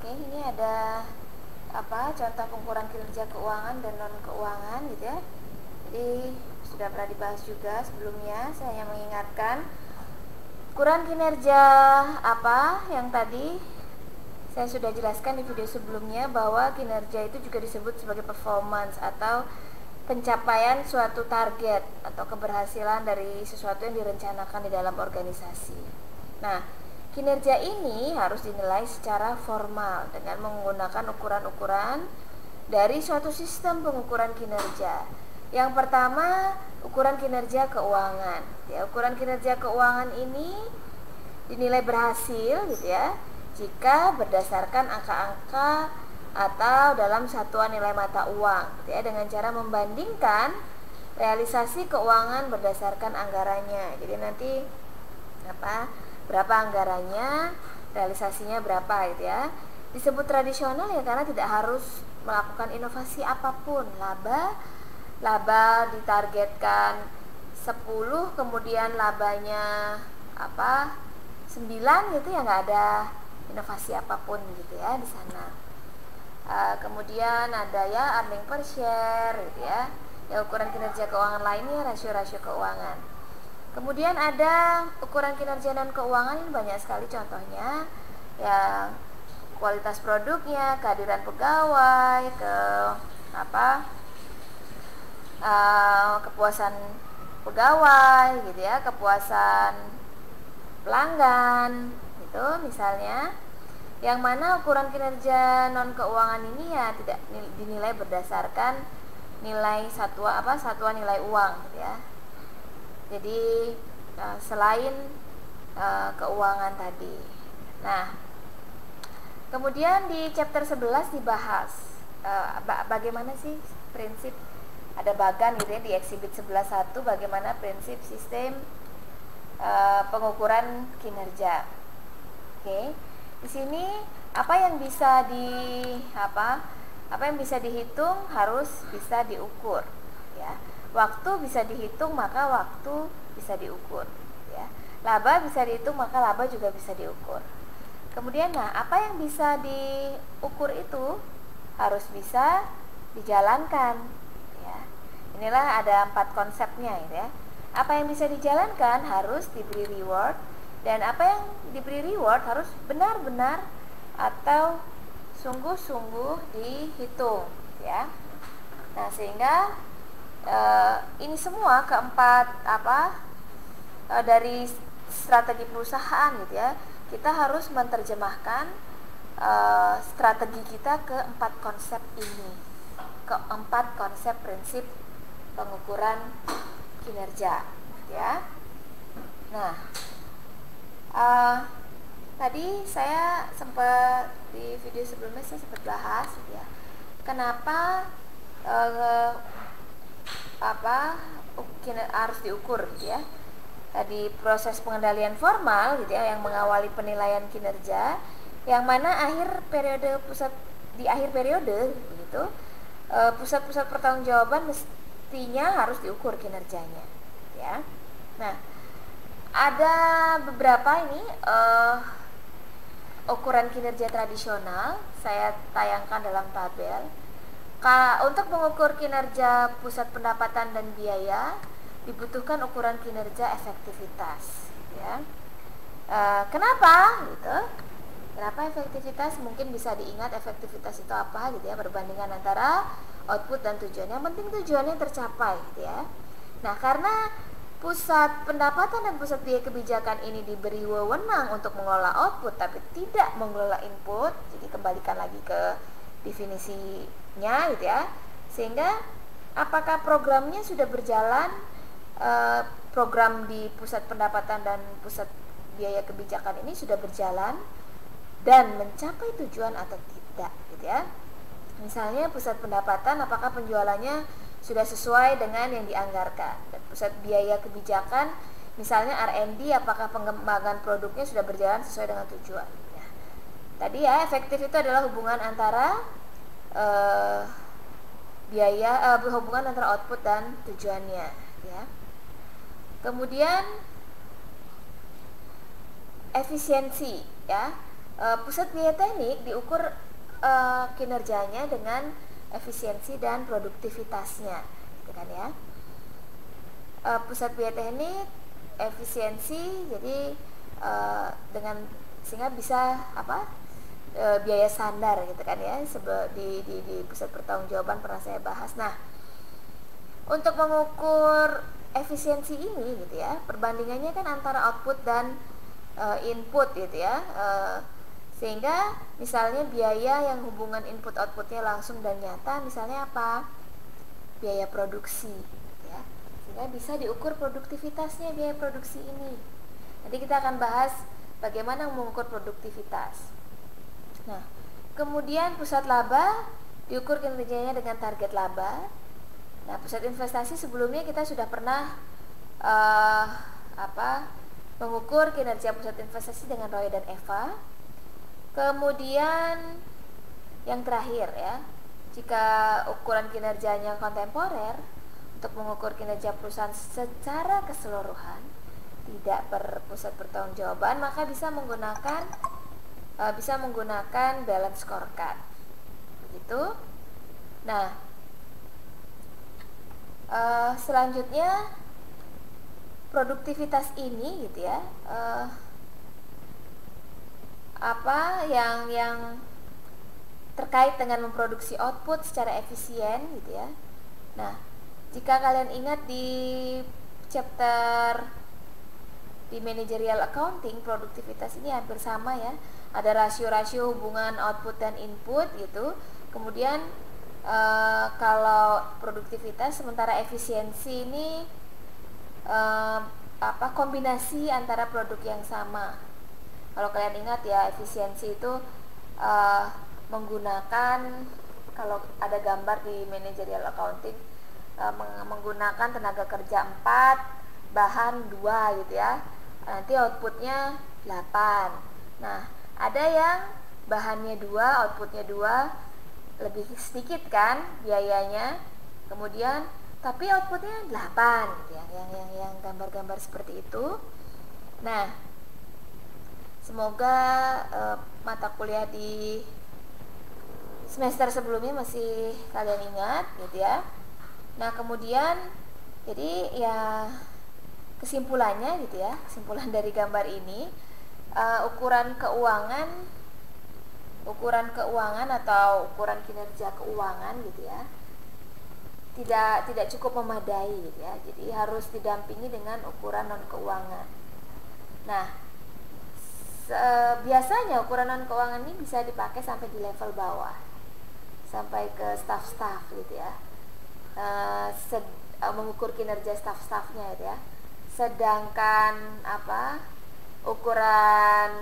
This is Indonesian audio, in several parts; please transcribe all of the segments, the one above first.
Oke, ini ada contoh pengukuran kinerja keuangan dan non keuangan gitu ya. Jadi sudah pernah dibahas juga sebelumnya. Saya hanya mengingatkan ukuran kinerja yang tadi saya sudah jelaskan di video sebelumnya, bahwa kinerja itu juga disebut sebagai performance atau pencapaian suatu target atau keberhasilan dari sesuatu yang direncanakan di dalam organisasi. Nah, kinerja ini harus dinilai secara formal dengan menggunakan ukuran-ukuran dari suatu sistem pengukuran kinerja. Yang pertama, ukuran kinerja keuangan. Ya, ukuran kinerja keuangan ini dinilai berhasil gitu ya, jika berdasarkan angka-angka atau dalam satuan nilai mata uang gitu ya, dengan cara membandingkan realisasi keuangan berdasarkan anggarannya. Jadi nanti berapa anggarannya, realisasinya berapa gitu ya. Disebut tradisional ya karena tidak harus melakukan inovasi apapun. Laba ditargetkan 10, kemudian labanya 9 gitu ya, nggak ada inovasi apapun gitu ya di sana. Kemudian ada ya earning per share gitu ya. Ya, ukuran kinerja keuangan lainnya rasio-rasio keuangan. Kemudian ada ukuran kinerja non keuangan, ini banyak sekali contohnya. Ya, kualitas produknya, kehadiran pegawai, kepuasan pegawai gitu ya, kepuasan pelanggan gitu misalnya. Yang mana ukuran kinerja non keuangan ini ya tidak dinilai berdasarkan nilai satuan nilai uang gitu ya. Jadi selain keuangan tadi. Nah, kemudian di chapter 11 dibahas bagaimana sih prinsip, ada bagan gitu ya di exhibit 11.1, bagaimana prinsip sistem pengukuran kinerja. Oke. Di sini apa yang bisa dihitung harus bisa diukur ya. Waktu bisa dihitung, maka waktu bisa diukur ya. Laba bisa dihitung, maka laba juga bisa diukur. Kemudian apa yang bisa diukur itu harus bisa dijalankan ya. Inilah ada 4 konsepnya gitu ya. Apa yang bisa dijalankan harus diberi reward, dan apa yang diberi reward harus benar-benar atau sungguh-sungguh dihitung ya. Nah, sehingga ini semua keempat dari strategi perusahaan gitu ya, kita harus menerjemahkan strategi kita ke 4 konsep ini, ke 4 konsep prinsip pengukuran kinerja ya. Nah, tadi saya sempat di video sebelumnya saya sempat bahas ya, kenapa harus diukur gitu ya. Tadi proses pengendalian formal gitu ya yang mengawali penilaian kinerja, yang mana di akhir periode begitu, pusat-pusat pertanggungjawaban mestinya harus diukur kinerjanya ya. Nah, ada beberapa ini ukuran kinerja tradisional saya tayangkan dalam tabel. Untuk mengukur kinerja pusat pendapatan dan biaya dibutuhkan ukuran kinerja efektivitas ya. Kenapa gitu? Kenapa efektivitas? Mungkin bisa diingat efektivitas itu apa gitu ya, perbandingan antara output dan tujuan. Yang penting tujuannya tercapai gitu ya. Nah, karena pusat pendapatan dan pusat biaya kebijakan ini diberi wewenang untuk mengelola output tapi tidak mengelola input, jadi kembalikan lagi ke definisinya gitu ya. Sehingga apakah programnya sudah berjalan, program di pusat pendapatan dan pusat biaya kebijakan ini sudah berjalan dan mencapai tujuan atau tidak gitu ya. Misalnya pusat pendapatan, apakah penjualannya sudah sesuai dengan yang dianggarkan, dan pusat biaya kebijakan misalnya R&D, apakah pengembangan produknya sudah berjalan sesuai dengan tujuan ya. Tadi ya, efektif itu adalah hubungan antara hubungan antara output dan tujuannya ya. Kemudian efisiensi ya, Pusat biaya teknik diukur kinerjanya dengan efisiensi dan produktivitasnya, gitu kan ya. Pusat biaya teknik efisiensi, jadi dengan sehingga bisa biaya standar, gitu kan ya, di pusat pertanggungjawaban pernah saya bahas. Nah, untuk mengukur efisiensi ini, gitu ya, perbandingannya kan antara output dan input, gitu ya. Sehingga misalnya biaya yang hubungan input outputnya langsung dan nyata, misalnya apa? Biaya produksi, ya. Sehingga bisa diukur produktivitasnya biaya produksi ini. Nanti kita akan bahas bagaimana mengukur produktivitas. Nah, kemudian pusat laba diukur kinerjanya dengan target laba. Nah, pusat investasi sebelumnya kita sudah pernah mengukur kinerja pusat investasi dengan Roy dan Eva. Kemudian yang terakhir ya, jika ukuran kinerjanya kontemporer, untuk mengukur kinerja perusahaan secara keseluruhan tidak berpusat pertanggungjawaban, maka bisa menggunakan balance scorecard, begitu. Nah, selanjutnya produktivitas ini, gitu ya, yang terkait dengan memproduksi output secara efisien, gitu ya. Nah, jika kalian ingat di chapter di managerial accounting, produktivitas ini hampir sama ya. Ada rasio-rasio hubungan output dan input, gitu. Kemudian kalau produktivitas, sementara efisiensi ini kombinasi antara produk yang sama. Kalau kalian ingat ya, efisiensi itu menggunakan, kalau ada gambar di managerial accounting, menggunakan tenaga kerja 4, bahan 2, gitu ya. Nanti outputnya 8. Nah, ada yang bahannya 2, outputnya 2, lebih sedikit kan biayanya, kemudian tapi outputnya 8, gitu ya. Yang gambar-gambar seperti itu. Nah, semoga mata kuliah di semester sebelumnya masih kalian ingat, gitu ya. Nah, kemudian jadi ya kesimpulannya, gitu ya, kesimpulan dari gambar ini, ukuran keuangan atau ukuran kinerja keuangan, gitu ya, tidak cukup memadai, gitu ya. Jadi harus didampingi dengan ukuran non keuangan. Nah, biasanya ukuran non keuangan ini bisa dipakai sampai di level bawah, sampai ke staff-staff, gitu ya. Mengukur kinerja staff-staffnya, gitu ya. Sedangkan ukuran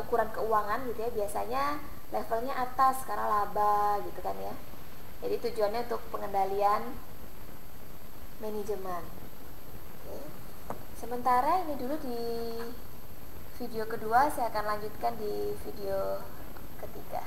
ukuran keuangan, gitu ya, biasanya levelnya atas karena laba, gitu kan ya. Jadi tujuannya untuk pengendalian manajemen. Oke. Sementara ini dulu di video kedua, saya akan lanjutkan di video ketiga.